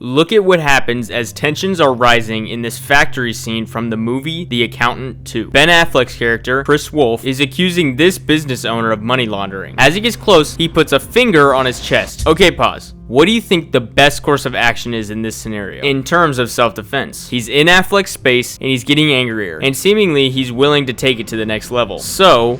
look at what happens as tensions are rising in this factory scene from the movie The Accountant 2. Ben Affleck's character, Chris Wolf, is accusing this business owner of money laundering. As he gets close, he puts a finger on his chest. Okay, pause. What do you think the best course of action is in this scenario? In terms of self-defense. He's in Affleck's space, and he's getting angrier. And seemingly, he's willing to take it to the next level. So...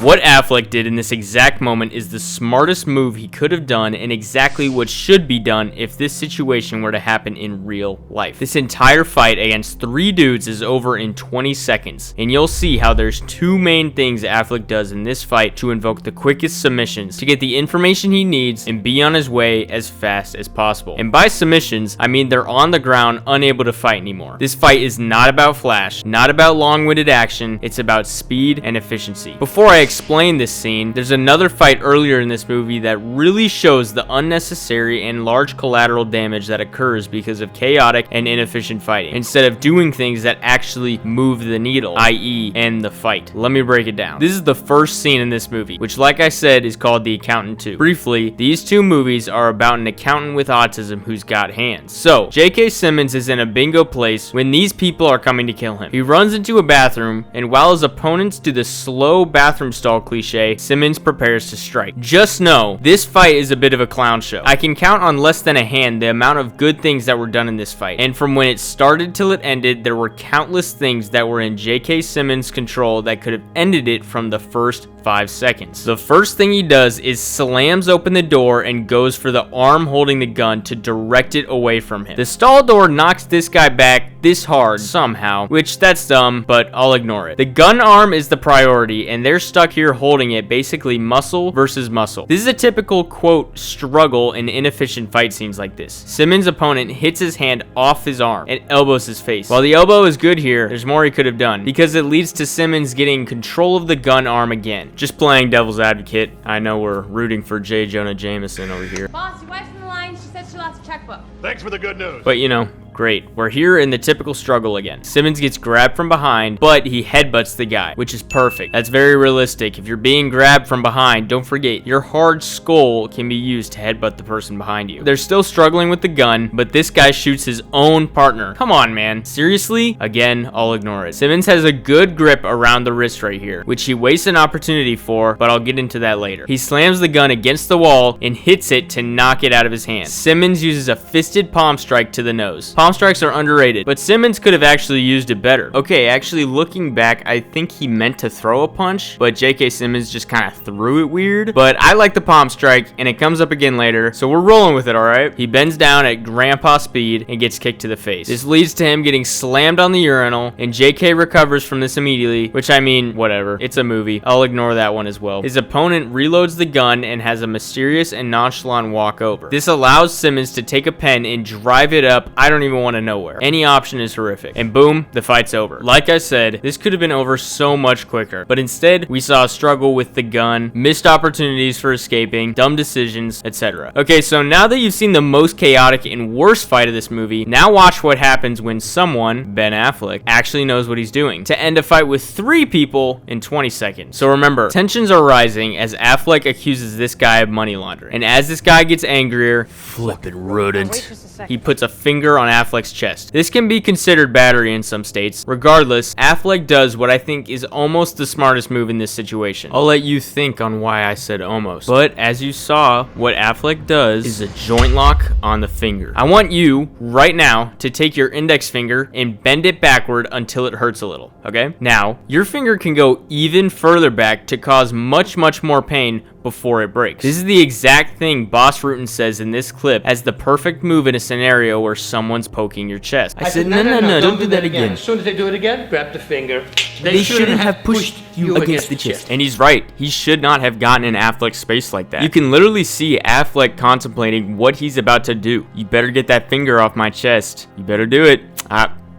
what Affleck did in this exact moment is the smartest move he could have done and exactly what should be done if this situation were to happen in real life. This entire fight against 3 dudes is over in 20 seconds, and you'll see how there's 2 main things Affleck does in this fight to invoke the quickest submissions, to get the information he needs and be on his way as fast as possible. And by submissions, I mean they're on the ground, unable to fight anymore. This fight is not about flash, not about long-winded action, it's about speed and efficiency. Before I explain this scene, there's another fight earlier in this movie that really shows the unnecessary and large collateral damage that occurs because of chaotic and inefficient fighting, instead of doing things that actually move the needle, i.e. end the fight. Let me break it down. This is the first scene in this movie, which like I said is called The Accountant 2. Briefly, these 2 movies are about an accountant with autism who's got hands. So, J.K. Simmons is in a bingo place when these people are coming to kill him. He runs into a bathroom, and while his opponents do the slow bathroom stall cliche, Simmons prepares to strike. Just know, this fight is a bit of a clown show. I can count on less than a hand the amount of good things that were done in this fight, and from when it started till it ended, there were countless things that were in J.K. Simmons' control that could have ended it from the first 5 seconds. The first thing he does is slams open the door and goes for the arm holding the gun to direct it away from him. The stall door knocks this guy back this hard somehow, which that's dumb, but I'll ignore it. The gun arm is the priority, and they're stuck here holding it, basically muscle versus muscle. This is a typical, quote, struggle in inefficient fight scenes like this. Simmons' opponent hits his hand off his arm and elbows his face. While the elbow is good here, there's more he could have done, because it leads to Simmons getting control of the gun arm again. Just playing devil's advocate. I know we're rooting for J. Jonah Jameson over here. Boss, your wife's on the line. She said she lost a checkbook. Thanks for the good news. But you know, great. We're here in the typical struggle again. Simmons gets grabbed from behind, but he headbutts the guy, which is perfect. That's very realistic. If you're being grabbed from behind, don't forget, your hard skull can be used to headbutt the person behind you. They're still struggling with the gun, but this guy shoots his own partner. Come on, man. Seriously? Again, I'll ignore it. Simmons has a good grip around the wrist right here, which he wastes an opportunity for, but I'll get into that later. He slams the gun against the wall and hits it to knock it out of his hand. Simmons uses a fisted palm strike to the nose. Palm strikes are underrated, but Simmons could have actually used it better. Okay, actually looking back, I think he meant to throw a punch, but J.K. Simmons just kind of threw it weird. But I like the palm strike, and it comes up again later, so we're rolling with it, alright? He bends down at grandpa speed and gets kicked to the face. This leads to him getting slammed on the urinal, and J.K. recovers from this immediately, which I mean, whatever. It's a movie. I'll ignore that one as well. His opponent reloads the gun and has a mysterious and nonchalant walkover. This allows Simmons to take a pen and drive it up, I don't even want to know where. Any option is horrific. And boom, the fight's over. Like I said, this could have been over so much quicker, but instead, we saw a struggle with the gun, missed opportunities for escaping, dumb decisions, etc. Okay, so now that you've seen the most chaotic and worst fight of this movie, now watch what happens when someone, Ben Affleck, actually knows what he's doing to end a fight with 3 people in 20 seconds. So remember, tensions are rising as Affleck accuses this guy of money laundering. And as this guy gets angrier, flippin' rodent, he puts a finger on Affleck's chest. This can be considered battery in some states. Regardless, Affleck does what I think is almost the smartest move in this situation. I'll let you think on why I said almost. But as you saw, what Affleck does is a joint lock on the finger. I want you, right now, to take your index finger and bend it backward until it hurts a little, okay? Now, your finger can go even further back to cause much more pain before it breaks. This is the exact thing Boss Rutan says in this clip as the perfect move in a scenario where someone's poking your chest. I said, no, don't do that again. As soon as they do it again, grab the finger. They shouldn't have pushed you against the chest. And he's right. He should not have gotten in Affleck's space like that. You can literally see Affleck contemplating what he's about to do. You better get that finger off my chest. You better do it.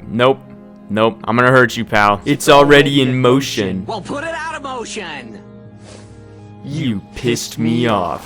Nope. I'm gonna hurt you, pal. It's already in motion. Well, put it out of motion. You pissed me off.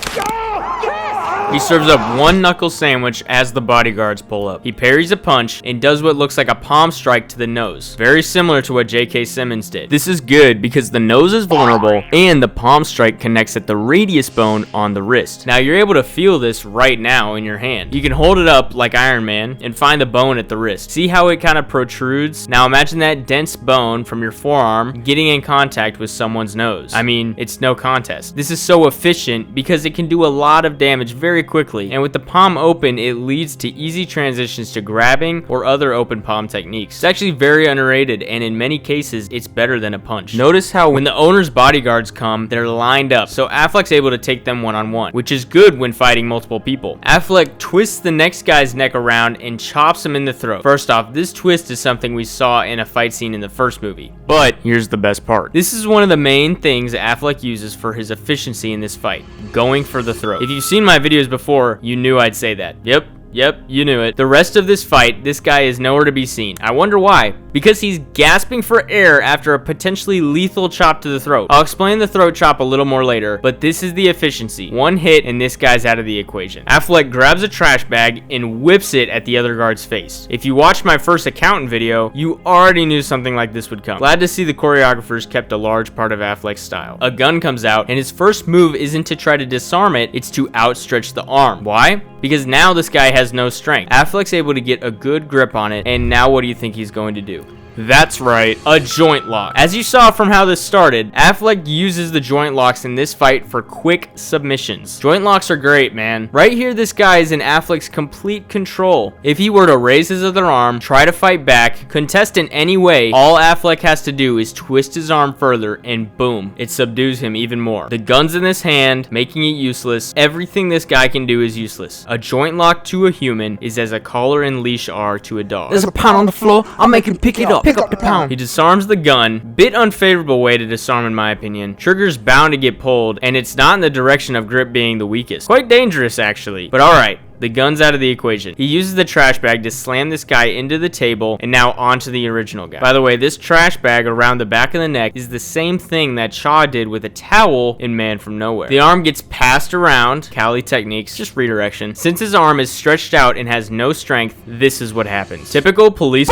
He serves up one knuckle sandwich as the bodyguards pull up. He parries a punch and does what looks like a palm strike to the nose. Very similar to what J.K. Simmons did. This is good because the nose is vulnerable and the palm strike connects at the radius bone on the wrist. Now you're able to feel this right now in your hand. You can hold it up like Iron Man and find the bone at the wrist. See how it kind of protrudes? Now imagine that dense bone from your forearm getting in contact with someone's nose. I mean, it's no contest. This is so efficient because it can do a lot of damage very quickly, and with the palm open, it leads to easy transitions to grabbing or other open palm techniques. It's actually very underrated, and in many cases, it's better than a punch. Notice how when the owner's bodyguards come, they're lined up, so Affleck's able to take them one-on-one, which is good when fighting multiple people. Affleck twists the next guy's neck around and chops him in the throat. First off, this twist is something we saw in a fight scene in the first movie. But here's the best part. This is one of the main things Affleck uses for his efficiency in this fight, going for the throat. If you've seen my videos before, you knew I'd say that. Yep, you knew it. The rest of this fight, this guy is nowhere to be seen. I wonder why. Because he's gasping for air after a potentially lethal chop to the throat. I'll explain the throat chop a little more later, but this is the efficiency. One hit and this guy's out of the equation. Affleck grabs a trash bag and whips it at the other guard's face. If you watched my first accountant video, you already knew something like this would come. Glad to see the choreographers kept a large part of Affleck's style. A gun comes out and his first move isn't to try to disarm it, it's to outstretch the arm. Why? Because now this guy has no strength. Affleck's able to get a good grip on it, and now what do you think he's going to do? That's right, a joint lock. As you saw from how this started, Affleck uses the joint locks in this fight for quick submissions. Joint locks are great, man. Right here, this guy is in Affleck's complete control. If he were to raise his other arm, try to fight back, contest in any way, all Affleck has to do is twist his arm further and boom, it subdues him even more. The gun's in his hand, making it useless. Everything this guy can do is useless. A joint lock to a human is as a collar and leash are to a dog. There's a pound on the floor, I'll make him pick it up. Pick up the pound. He disarms the gun. Bit unfavorable way to disarm in my opinion. Trigger's bound to get pulled, and it's not in the direction of grip being the weakest. Quite dangerous actually, but alright. The gun's out of the equation. He uses the trash bag to slam this guy into the table and now onto the original guy. By the way, this trash bag around the back of the neck is the same thing that Chaw did with a towel in Man from Nowhere. The arm gets passed around, Cali techniques, just redirection. Since his arm is stretched out and has no strength, this is what happens. Typical police...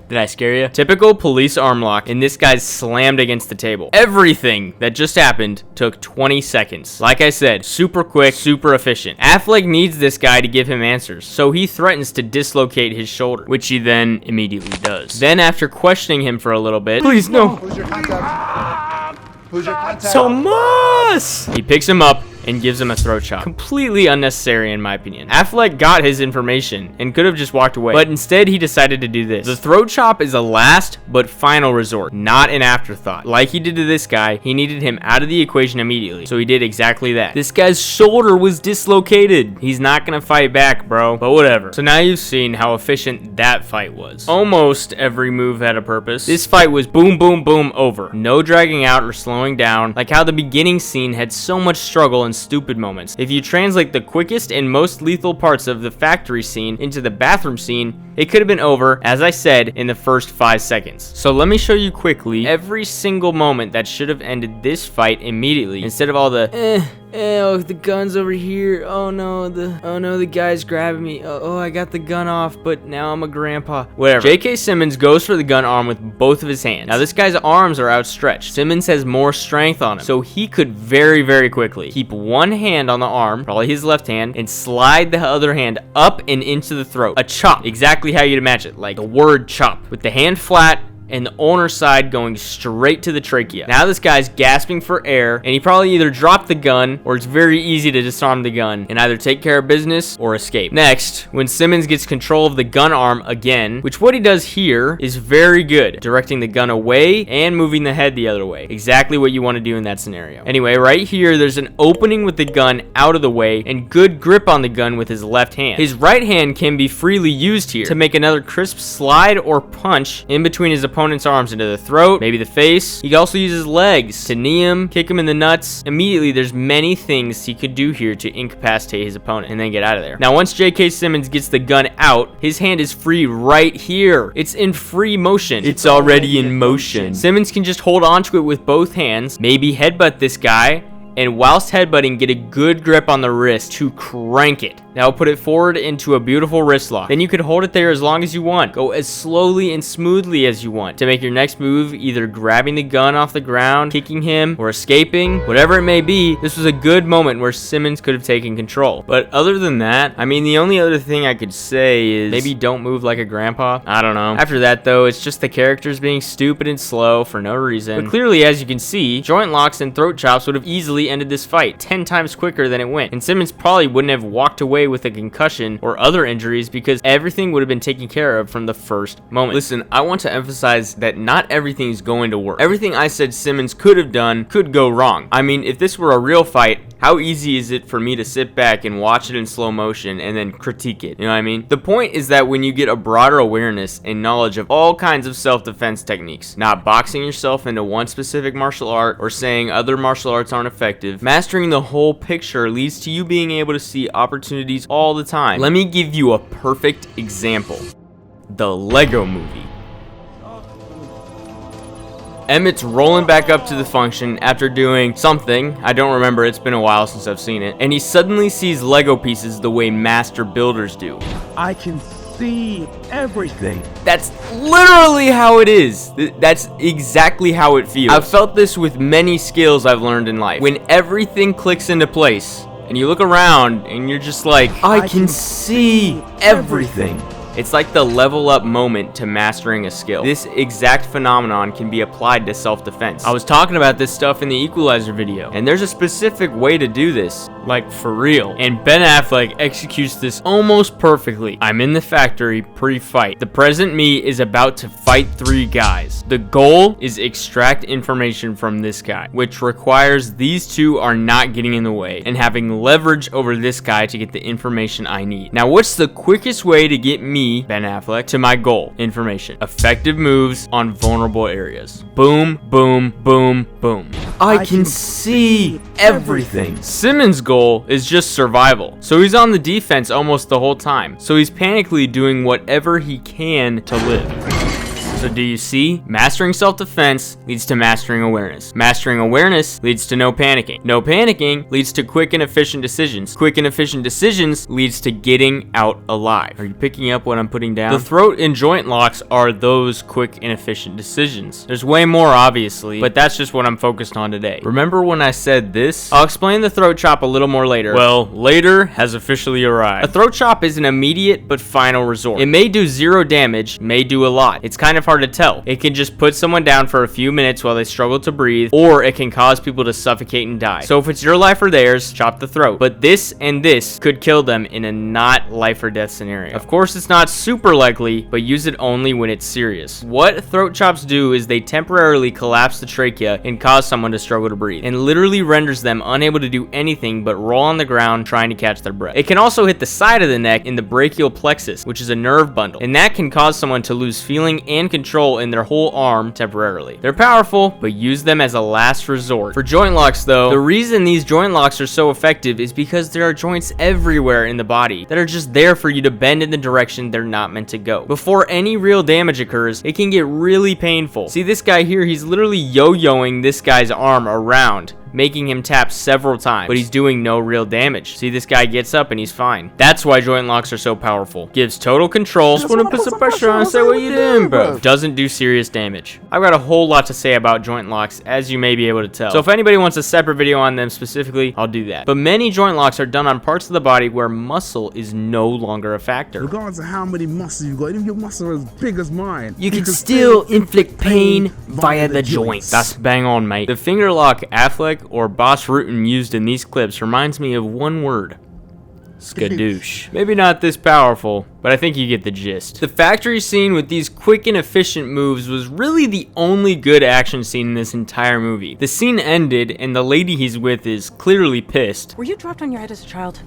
Did I scare you? Typical police arm lock, and this guy's slammed against the table. Everything that just happened took 20 seconds. Like I said, super quick, super efficient. Affleck needs this guy to give him answers, so he threatens to dislocate his shoulder, which he then immediately does. Then after questioning him for a little bit, please no. Who's your contact? Who's your contact? Tomas! He picks him up and gives him a throat chop. Completely unnecessary in my opinion. Affleck got his information and could have just walked away, but instead he decided to do this. The throat chop is a last but final resort, not an afterthought. Like he did to this guy, he needed him out of the equation immediately, so he did exactly that. This guy's shoulder was dislocated. He's not gonna fight back, bro, but whatever. So now you've seen how efficient that fight was. Almost every move had a purpose. This fight was boom, boom, boom, over. No dragging out or slowing down, like how the beginning scene had so much struggle and stupid moments. If you translate the quickest and most lethal parts of the factory scene into the bathroom scene, it could have been over, as I said, in the first 5 seconds. So let me show you quickly every single moment that should have ended this fight immediately, instead of all the oh, the gun's over here. Oh no, the guy's grabbing me. Oh, I got the gun off, but now I'm a grandpa. Whatever. J.K. Simmons goes for the gun arm with both of his hands. Now this guy's arms are outstretched. Simmons has more strength on him, so he could very, very quickly keep one hand on the arm, probably his left hand, and slide the other hand up and into the throat. A chop, exactly how you'd imagine it, like the word chop, with the hand flat and the owner's side going straight to the trachea. Now this guy's gasping for air, and he probably either dropped the gun, or it's very easy to disarm the gun and either take care of business or escape. Next, when Simmons gets control of the gun arm again, which what he does here is very good, directing the gun away and moving the head the other way. Exactly what you want to do in that scenario. Anyway, right here, there's an opening with the gun out of the way and good grip on the gun with his left hand. His right hand can be freely used here to make another crisp slide or punch in between his opponent's arms into the throat, maybe the face. He can also use his legs to knee him, kick him in the nuts. Immediately, there's many things he could do here to incapacitate his opponent and then get out of there. Now, once J.K. Simmons gets the gun out, his hand is free right here. It's in free motion. It's already in motion. Simmons can just hold onto it with both hands, maybe headbutt this guy, and whilst headbutting, get a good grip on the wrist to crank it. Now put it forward into a beautiful wrist lock. Then you could hold it there as long as you want. Go as slowly and smoothly as you want to make your next move, either grabbing the gun off the ground, kicking him, or escaping. Whatever it may be, this was a good moment where Simmons could have taken control. But other than that, I mean, the only other thing I could say is maybe don't move like a grandpa. I don't know. After that though, it's just the characters being stupid and slow for no reason. But clearly, as you can see, joint locks and throat chops would have easily ended this fight 10 times quicker than it went. And Simmons probably wouldn't have walked away with a concussion or other injuries because everything would have been taken care of from the first moment. Listen, I want to emphasize that not everything is going to work. Everything I said Simmons could have done could go wrong. I mean, if this were a real fight, how easy is it for me to sit back and watch it in slow motion and then critique it? You know what I mean? The point is that when you get a broader awareness and knowledge of all kinds of self-defense techniques, not boxing yourself into one specific martial art or saying other martial arts aren't effective, mastering the whole picture leads to you being able to see opportunities all the time. Let me give you a perfect example. The Lego Movie. Emmett's rolling back up to the function after doing something, I don't remember, it's been a while since I've seen it, and he suddenly sees Lego pieces the way master builders do. I can see everything. That's literally how it is. That's exactly how it feels. I've felt this with many skills I've learned in life. When everything clicks into place, and you look around, and you're just like, I can see everything. It's like the level up moment to mastering a skill. This exact phenomenon can be applied to self-defense. I was talking about this stuff in the Equalizer video, and there's a specific way to do this, like for real. And Ben Affleck executes this almost perfectly. I'm in the factory pre-fight. The present me is about to fight 3 guys. The goal is extract information from this guy, which requires these 2 are not getting in the way and having leverage over this guy to get the information I need. Now, what's the quickest way to get me, Ben Affleck, to my goal? Information. Effective moves on vulnerable areas. Boom, boom, boom, boom. I can see everything. Simmons' goal is just survival. So he's on the defense almost the whole time. So he's panically doing whatever he can to live. So do you see? Mastering self-defense leads to mastering awareness. Mastering awareness leads to no panicking. No panicking leads to quick and efficient decisions. Quick and efficient decisions leads to getting out alive. Are you picking up what I'm putting down? The throat and joint locks are those quick and efficient decisions. There's way more, obviously, but that's just what I'm focused on today. Remember when I said this? I'll explain the throat chop a little more later. Well, later has officially arrived. A throat chop is an immediate but final resort. It may do 0 damage, may do a lot. It's kind of hard to tell. It can just put someone down for a few minutes while they struggle to breathe, or it can cause people to suffocate and die. So if it's your life or theirs, chop the throat. But this and this could kill them in a not life or death scenario. Of course, it's not super likely, but use it only when it's serious. What throat chops do is they temporarily collapse the trachea and cause someone to struggle to breathe, and literally renders them unable to do anything but roll on the ground trying to catch their breath. It can also hit the side of the neck in the brachial plexus, which is a nerve bundle, and that can cause someone to lose feeling and control in their whole arm temporarily. They're powerful, but use them as a last resort. For joint locks though, the reason these joint locks are so effective is because there are joints everywhere in the body that are just there for you to bend in the direction they're not meant to go. Before any real damage occurs, it can get really painful. See this guy here, he's literally yo-yoing this guy's arm around, making him tap several times, but he's doing no real damage. See, this guy gets up and he's fine. That's why joint locks are so powerful. Gives total control. Just wanna put some pressure on and say what you doing, bro. Doesn't do serious damage. I've got a whole lot to say about joint locks, as you may be able to tell. So if anybody wants a separate video on them specifically, I'll do that. But many joint locks are done on parts of the body where muscle is no longer a factor. Regardless of how many muscles you've got, even if your muscles are as big as mine, you can still inflict pain via the joints. That's bang on, mate. The finger lock Affleck or Boss Rutan used in these clips reminds me of one word. Skadoosh. Maybe not this powerful, but I think you get the gist. The factory scene with these quick and efficient moves was really the only good action scene in this entire movie. The scene ended and the lady he's with is clearly pissed. Were you dropped on your head as a child?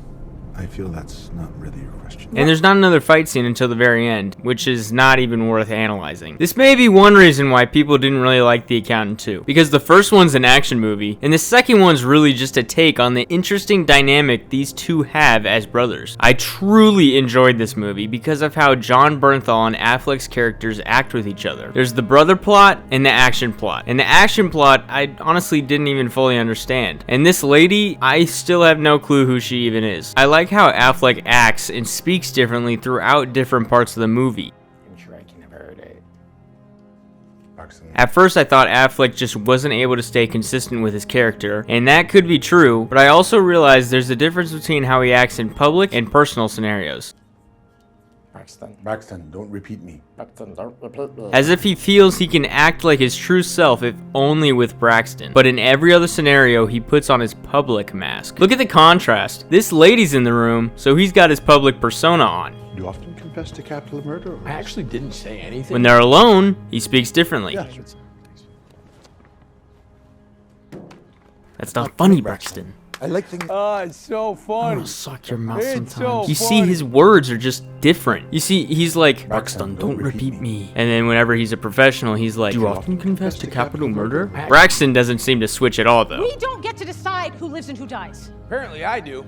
I feel that's not really your question. And there's not another fight scene until the very end, which is not even worth analyzing. This may be one reason why people didn't really like The Accountant 2, because the first one's an action movie, and the second one's really just a take on the interesting dynamic these two have as brothers. I truly enjoyed this movie because of how John Bernthal and Affleck's characters act with each other. There's the brother plot and the action plot. And the action plot, I honestly didn't even fully understand. And this lady, I still have no clue who she even is. I like how Affleck acts and speaks differently throughout different parts of the movie. I'm sure I can have heard it. At first I thought Affleck just wasn't able to stay consistent with his character, and that could be true, but I also realized there's a difference between how he acts in public and personal scenarios. Braxton, don't repeat me. As if he feels he can act like his true self if only with Braxton. But in every other scenario, he puts on his public mask. Look at the contrast. This lady's in the room, so he's got his public persona on. You often confess to capital murder? I actually didn't say anything. When they're alone, he speaks differently. Yes. That's not funny, Braxton. I like things. Oh, it's so funny. Oh, suck your mouth It's sometimes. so You see, funny. his words are just different. You see, he's like, Braxton, don't repeat me. And then whenever he's a professional, he's like, do you often confess to capital murder? Braxton doesn't seem to switch at all, though. We don't get to decide who lives and who dies. Apparently I do.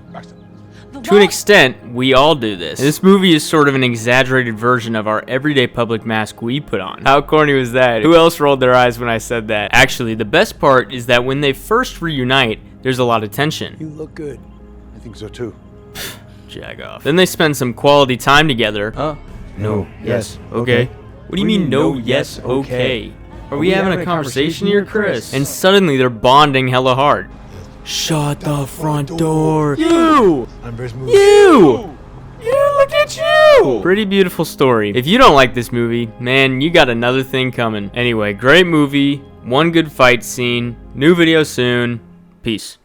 To an extent, we all do this. This movie is sort of an exaggerated version of our everyday public mask we put on. How corny was that? Who else rolled their eyes when I said that? Actually, the best part is that when they first reunite, there's a lot of tension. You look good. I think so too. Jag off. Then they spend some quality time together. No. Yes. Okay. What do you mean, no, yes, okay? Are we having a conversation here, Chris? And suddenly they're bonding hella hard. Shut the front door. You! I'm very smooth. You! Look at you! Pretty beautiful story. If you don't like this movie, man, you got another thing coming. Anyway, great movie, one good fight scene, new video soon. Peace.